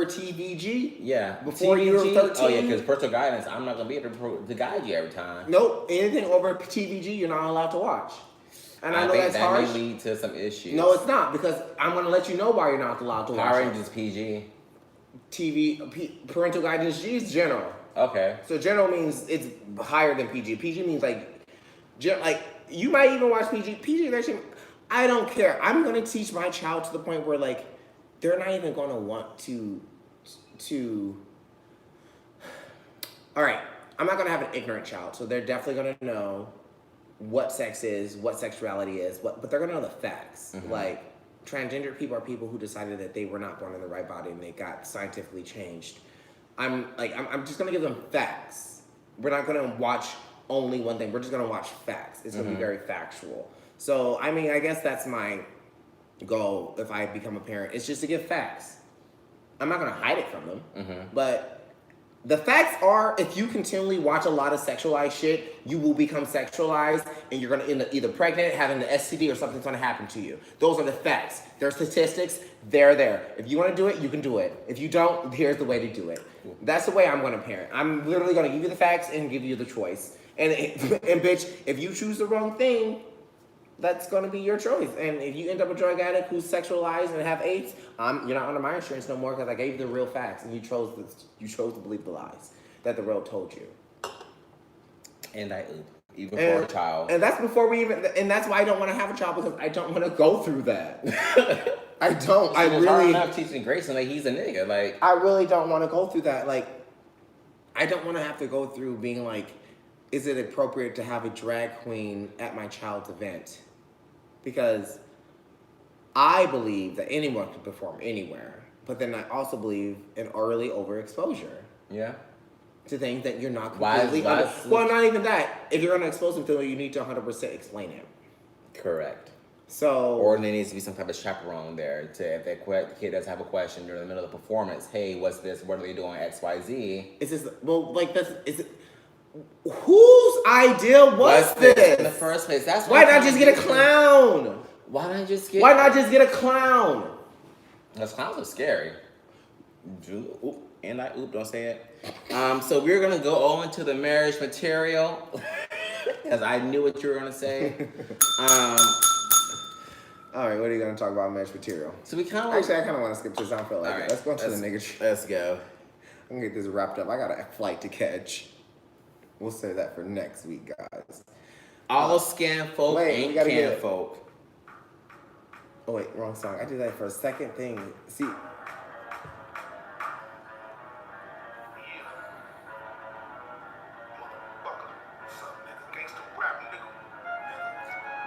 TVG. Yeah, Before you were 13. Oh yeah, because personal guidance, I'm not gonna be able to guide you every time. Nope, anything over TVG, you're not allowed to watch. And I know think that's that harsh. may lead to some issues. No, it's not, because I'm gonna let you know why you're not allowed to watch Power it. Rangers PG. Parental guidance G is general. Okay. So general means it's higher than PG. PG means like you might even watch PG. PG actually, I don't care. I'm gonna teach my child to the point where like they're not even gonna want to. All right, I'm not gonna have an ignorant child, so they're definitely gonna know what sex is, what sexuality is, but they're gonna know the facts. Like transgender people are people who decided that they were not born in the right body and they got scientifically changed. I'm just gonna give them facts. We're not gonna watch only one thing. We're just gonna watch facts. It's gonna be very factual. So I mean, I guess that's my go if I become a parent. It's just to give facts. I'm not gonna hide it from them, but the facts are, if you continually watch a lot of sexualized shit, you will become sexualized, and you're gonna end up either pregnant, having the STD, or something's gonna happen to you. Those are the facts. They're statistics. They're there. If you want to do it, you can do it. If you don't, here's the way to do it. That's the way I'm gonna parent. I'm literally gonna give you the facts and give you the choice. And bitch, if you choose the wrong thing, that's gonna be your choice. And if you end up a drug addict who's sexualized and have AIDS, you're not under my insurance no more because I gave you the real facts and you chose to believe the lies that the world told you. And even for a child. And that's before we even. And that's why I don't want to have a child, because I don't want to go through that. I don't. I really not teaching Grayson that he's a nigga. Like, I really don't want to go through that. Like, I don't want to have to go through being like, is it appropriate to have a drag queen at my child's event? Because I believe that anyone can perform anywhere, but then I also believe in early overexposure. Yeah. To things that you're not completely well, not even that. If you're gonna expose them to it, you need to 100% explain it. Correct. So, or there needs to be some type of chaperone there to, if the kid does have a question during the middle of the performance. Hey, what's this? What are they doing? X, Y, Z. Is this is it? Whose idea was this in the first place? That's why not just get a clown? Why not just get a clown? Because clowns are scary. Don't say it. So we're gonna go all into the marriage material, because I knew what you were gonna say. All right, what are you gonna talk about marriage material? So we I kind of want to skip this. I don't feel like it. Let's go into the nigga. Let's go. I'm gonna get this wrapped up. I got a flight to catch. We'll save that for next week, guys. All scan folk ain't can folk. Oh wait, wrong song. I did that for a second thing. See.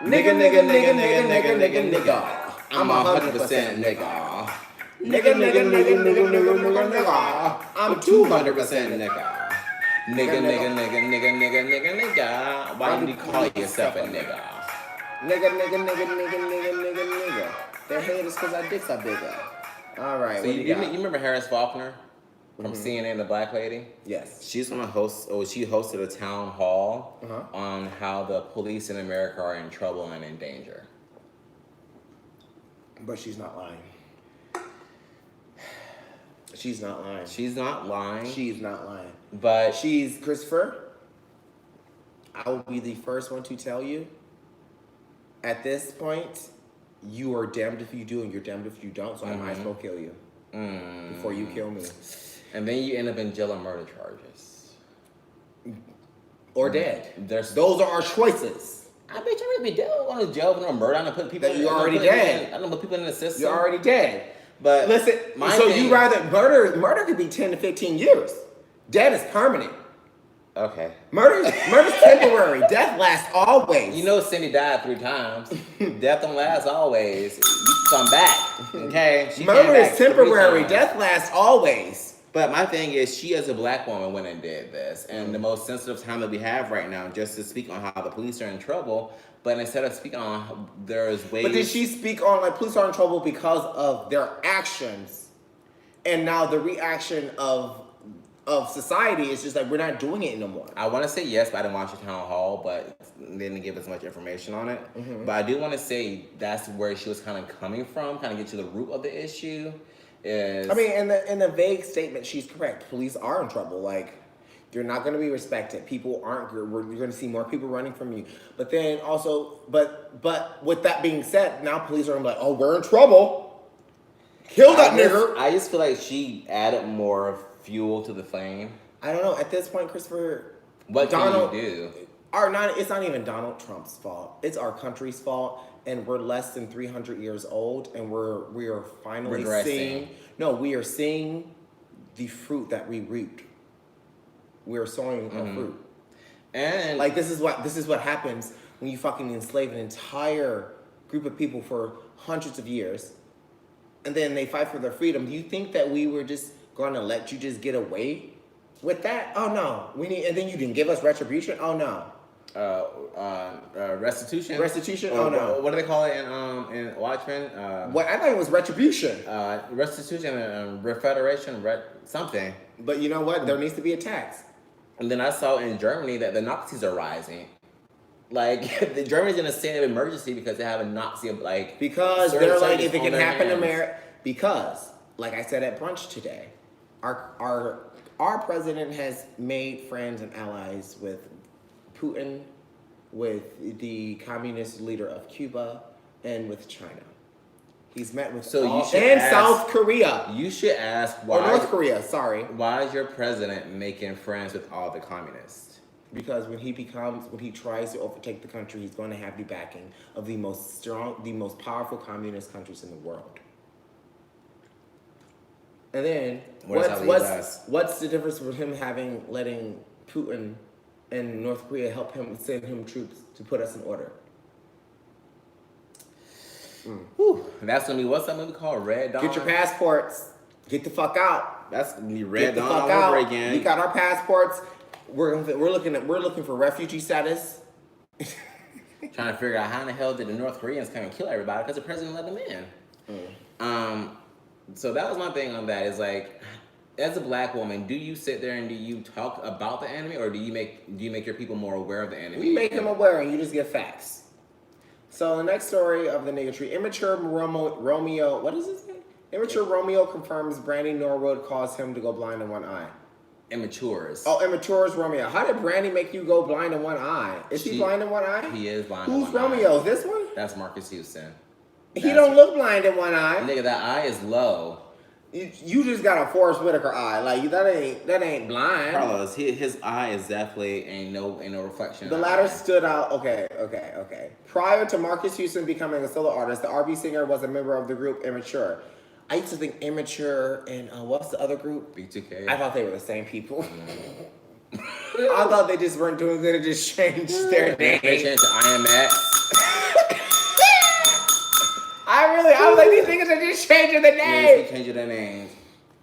Nigga. I'm 100% nigga. Nigga. I'm 200% nigga. Nigga. Why do you call yourself a nigga? Nigga. They're haters because our dicks are bigger. All right. So you remember Harris Faulkner from CNN, the black lady? Yes. She's gonna she hosted a town hall on how the police in America are in trouble and in danger. But she's not lying. She's not lying. She's not lying. She's not lying. But she's Christopher. I will be the first one to tell you. At this point, you are damned if you do and you're damned if you don't. So I might as well kill you before you kill me. And then you end up in jail on murder charges. Or dead. Those are our choices. I bet you would be dead on a jail for no murder. I'm gonna put people. You're already dead. I'm gonna put people in the system. You're already dead. But listen. You rather murder could be 10 to 15 years. Dead is permanent. Okay. Murder's temporary. Death lasts always. You know Cindy died 3 times. Death don't last always. You come back. Okay? Murder is temporary. Death lasts always. But my thing is, she as a black woman went and did this. And the most sensitive time that we have right now, just to speak on how the police are in trouble, but instead of speaking on there's ways... But did she speak on, like, police are in trouble because of their actions? And now the reaction of society is just like, we're not doing it no more. I want to say yes, but I didn't watch the town hall, but they didn't give us much information on it. But I do want to say that's where she was kind of coming from, kind of get to the root of the issue. In the vague statement, she's correct. Police are in trouble. Like, you're not going to be respected. People aren't. You're going to see more people running from you. But then also, but with that being said, now police are like, oh, we're in trouble. Kill that nigger. I just feel like she added more fuel to the flame. I don't know. At this point, Christopher, what can you do? It's not even Donald Trump's fault. It's our country's fault, and we're less than 300 years old, and we are finally seeing. No, we are seeing the fruit that we reaped. We are sowing a fruit, and like this is what happens when you fucking enslave an entire group of people for hundreds of years, and then they fight for their freedom. Do you think that we were just going to let you just get away with that? Oh no, and then you didn't give us retribution. Oh no, Restitution. Restitution? Or Oh, no. What do they call it in Watchmen? What I thought it was retribution. Restitution and refederation, something. But you know what? There needs to be a tax. And then I saw in Germany that the Nazis are rising. Like the Germany's in a state of emergency because they have a Nazi like Because they're like, if it on can their happen in hands. America. Because, like I said at brunch today, our president has made friends and allies with Putin, with the communist leader of Cuba, and with China. He's met with and South Korea. You should ask Or North Korea, sorry. Why is your president making friends with all the communists? Because when he tries to overtake the country, he's going to have the backing of the most powerful communist countries in the world. And then what's the difference with him letting Putin and North Korea help him send him troops to put us in order? Whew. That's gonna be what's that movie called? Red Dawn. Get your passports. Get the fuck out. That's gonna be Get Red the Dawn fuck all out. over again. We got our passports. We're looking for refugee status. Trying to figure out how in the hell did the North Koreans come and kill everybody because the president let them in. So that was my thing on that. Is like, as a black woman, do you sit there and do you talk about the enemy, or do you make your people more aware of the enemy? We make them aware, and you just get facts. So the next story of the niggatry: immature Romeo. What is his name? Immature Romeo confirms Brandy Norwood caused him to go blind in one eye. Immatures. Oh, immatures Romeo. How did Brandy make you go blind in one eye? Is he blind in one eye? He is blind. Who's in one Romeo? Eye. This one? That's Marcus Houston. He don't look blind in one eye. Nigga, that eye is low. You just got a Forrest Whitaker eye. Like that ain't blind. Carlos, his eye is definitely ain't no reflection. The latter stood out. Okay. Prior to Marcus Houston becoming a solo artist, the R&B singer was a member of the group Immature. I used to think Immature and what's the other group? B2K. I thought they were the same people. I thought they just weren't doing good and just changed their name. They changed to IMX. I was like, these niggas are just changing the name. Yes, they changed their names.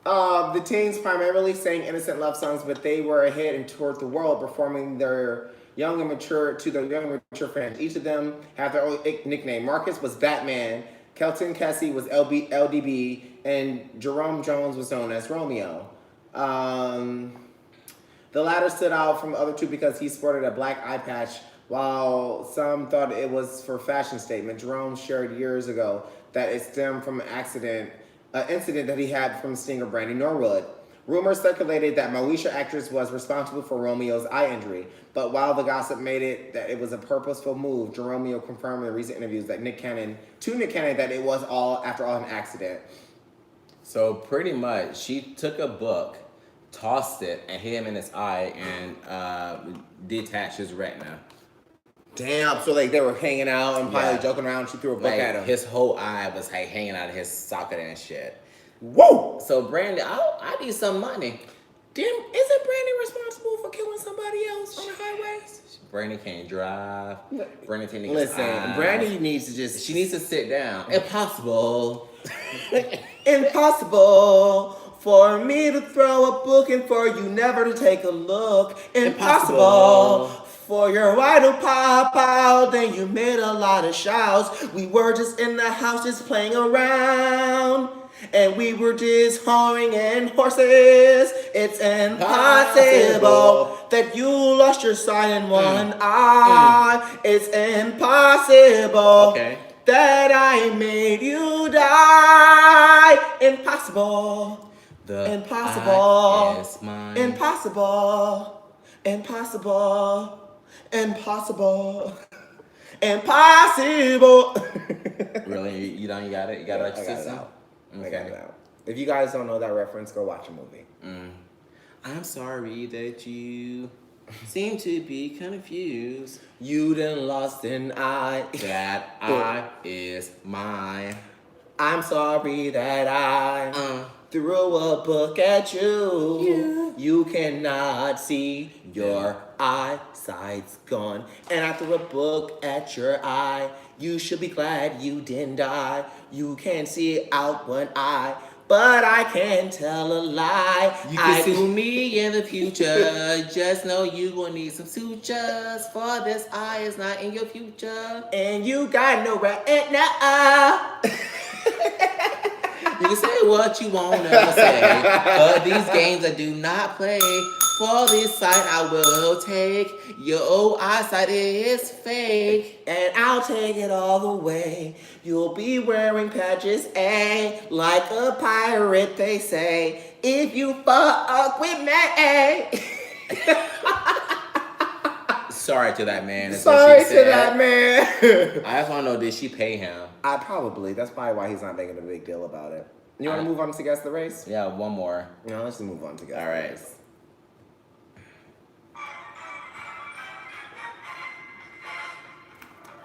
The teens primarily sang innocent love songs, but they were ahead and toured the world performing their young and mature fans. Each of them have their own nickname. Marcus was Batman, Kelton Cassie was LDB, and Jerome Jones was known as Romeo. The latter stood out from the other two because he sported a black eye patch, while some thought it was for fashion statement. Jerome shared years ago that it stemmed from an incident that he had from singer Brandy Norwood. Rumors circulated that Moesha actress was responsible for Romeo's eye injury, but while the gossip made it that it was a purposeful move, Jeromeo confirmed in recent interviews that Nick Cannon that it was after all an accident. So pretty much, she took a book, tossed it, and hit him in his eye, and detached his retina. Damn, so like they were hanging out and probably joking around. She threw a book at him. His whole eye was like hanging out of his socket and shit. Whoa! So Brandy, I need some money. Damn, isn't Brandy responsible for killing somebody else on the highways? Brandy can't drive. Brandy can't Listen, Brandy needs to she needs to sit down. Impossible. Impossible for me to throw a book and for you never to take a look. Impossible. For your eye to pop out, then you made a lot of shouts. We were just in the house just playing around. And we were just hoeing and horses. It's impossible that you lost your sight in one eye. It's impossible that I made you die. Impossible. Impossible. Impossible. Impossible. Impossible. Impossible. Really? You got it? You got it? I got it out. I got it out. If you guys don't know that reference, go watch a movie. I'm sorry that you seem to be confused. You done lost an eye. That eye is mine. I'm sorry that I threw a book at you. You cannot see. Your eyesight's gone. And I threw a book at your eye. You should be glad you didn't die. You can see out one eye. but I can't tell a lie. You can sue me in the future. Just know you will need some sutures. For this eye is not in your future. And you got no retina. You can say what you want to say, but these games I do not play. For this sight I will take. Your eyesight is fake. And I'll take it all the way. You'll be wearing patches, like a pirate, they say. If you fuck with me. Sorry to that man. That's Sorry what she to said. that man. I just want to know, did she pay him? That's probably why he's not making a big deal about it. You want to move on to Guess the Race? Yeah, one more. No, let's just move on to Guess All the right. Race.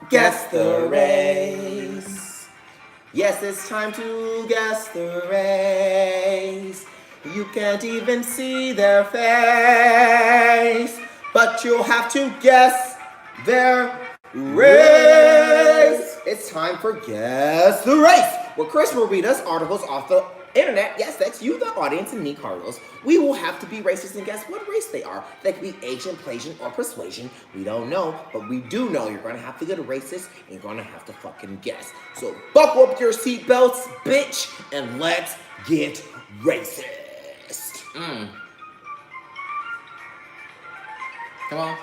Guess the race. Yes, it's time to guess the race. You can't even see their face, but you'll have to guess their race. It's time for Guess the Race, where Kris will read us articles off the internet. Yes, that's you, the audience, and me, Carlos. We will have to be racist and guess what race they are. They could be Asian, Plasian, or Persuasion. We don't know, but we do know you're gonna have to get a racist and you're gonna have to fucking guess. So buckle up your seatbelts, bitch, and let's get racist. Come on.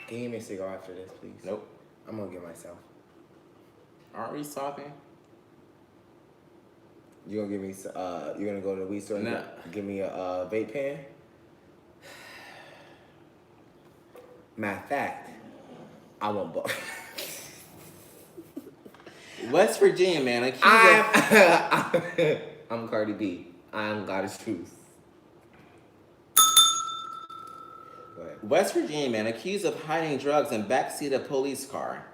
Can you give me a cigar after this, please? Nope. I'm gonna get myself. Aren't we stopping? You gonna give me? You gonna go to the weed store and Nah. give me a vape pen? Matter of fact, I won't buy. West Virginia man accused of I'm Cardi B. I'm Goddess Truth. Go ahead. West Virginia man accused of hiding drugs in backseat of police car.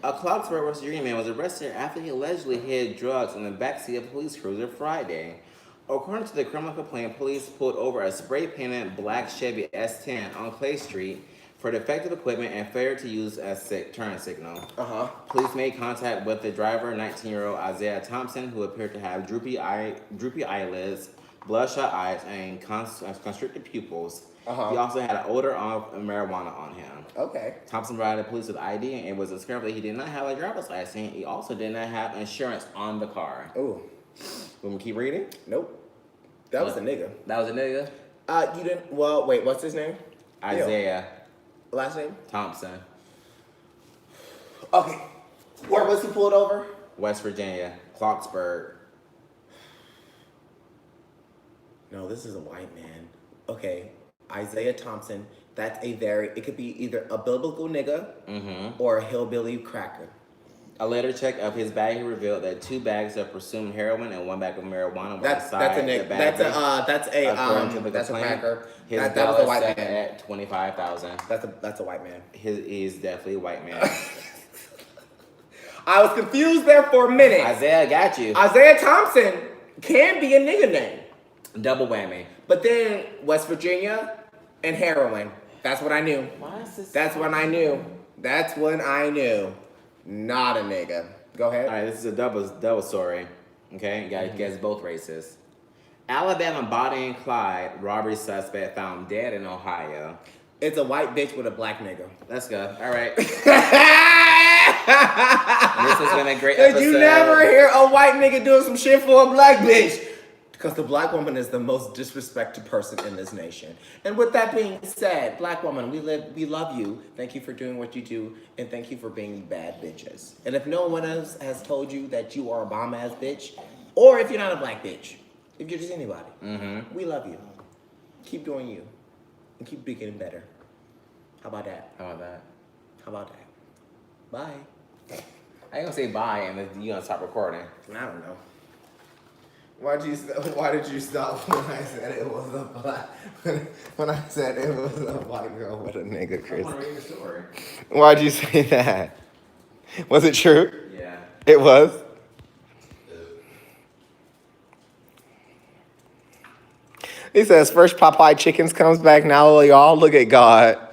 A Clarksburg, West Virginia man was arrested after he allegedly hid drugs in the backseat of a police cruiser Friday. According to the criminal complaint, police pulled over a spray-painted black Chevy S10 on Clay Street for defective equipment and failure to use a turn signal. Police made contact with the driver, 19-year-old Isaiah Thompson, who appeared to have droopy eyelids, bloodshot eyes, and constricted pupils. He also had an odor of marijuana on him. Okay. Thompson provided police with ID, and it was discovered that he did not have a driver's license. He also did not have insurance on the car. Ooh. Want me to keep reading? Nope. That was a nigga. That was a nigga? You didn't. Well, wait. What's his name? Isaiah Last name? Thompson. Okay. Where was he pulled over? West Virginia. Clarksburg. No, this is a white man. Okay. Isaiah Thompson. That's it could be either a biblical nigga or a hillbilly cracker. A later check of his bag revealed that 2 bags of presumed heroin and 1 bag of marijuana were That's inside a nigga. the bag. That's a cracker. His That bail was a is white set man. at $25,000. That's a white man. He's definitely a white man. I was confused there for a minute. Isaiah got you. Isaiah Thompson can be a nigga name. Double whammy. But then West Virginia and heroin. That's what I knew. Why is this? That's when I knew. That's when I knew. Not a nigga. Go ahead. All right, this is a double story. Okay, you gotta guess both races. Alabama Bonnie and Clyde robbery suspect found dead in Ohio. It's a white bitch with a black nigga. Let's go. All right. This has been a great Cause episode. you never hear a white nigga doing some shit for a black bitch. Because the black woman is the most disrespected person in this nation. And with that being said, black woman, we love you. Thank you for doing what you do, and thank you for being bad bitches. And if no one else has told you that you are a bomb ass bitch, or if you're not a black bitch, if you're just anybody, we love you. Keep doing you, and keep getting better. How about that? How about that? How about that? Bye. I ain't gonna say bye and then you gonna stop recording. I don't know. Why did you stop when I said it was a black? When I said it was a white girl with a nigga, Kris? I wanna read the story. Why'd you say that? Was it true? Yeah. It was? He says, first Popeye Chickens comes back, now y'all look at God.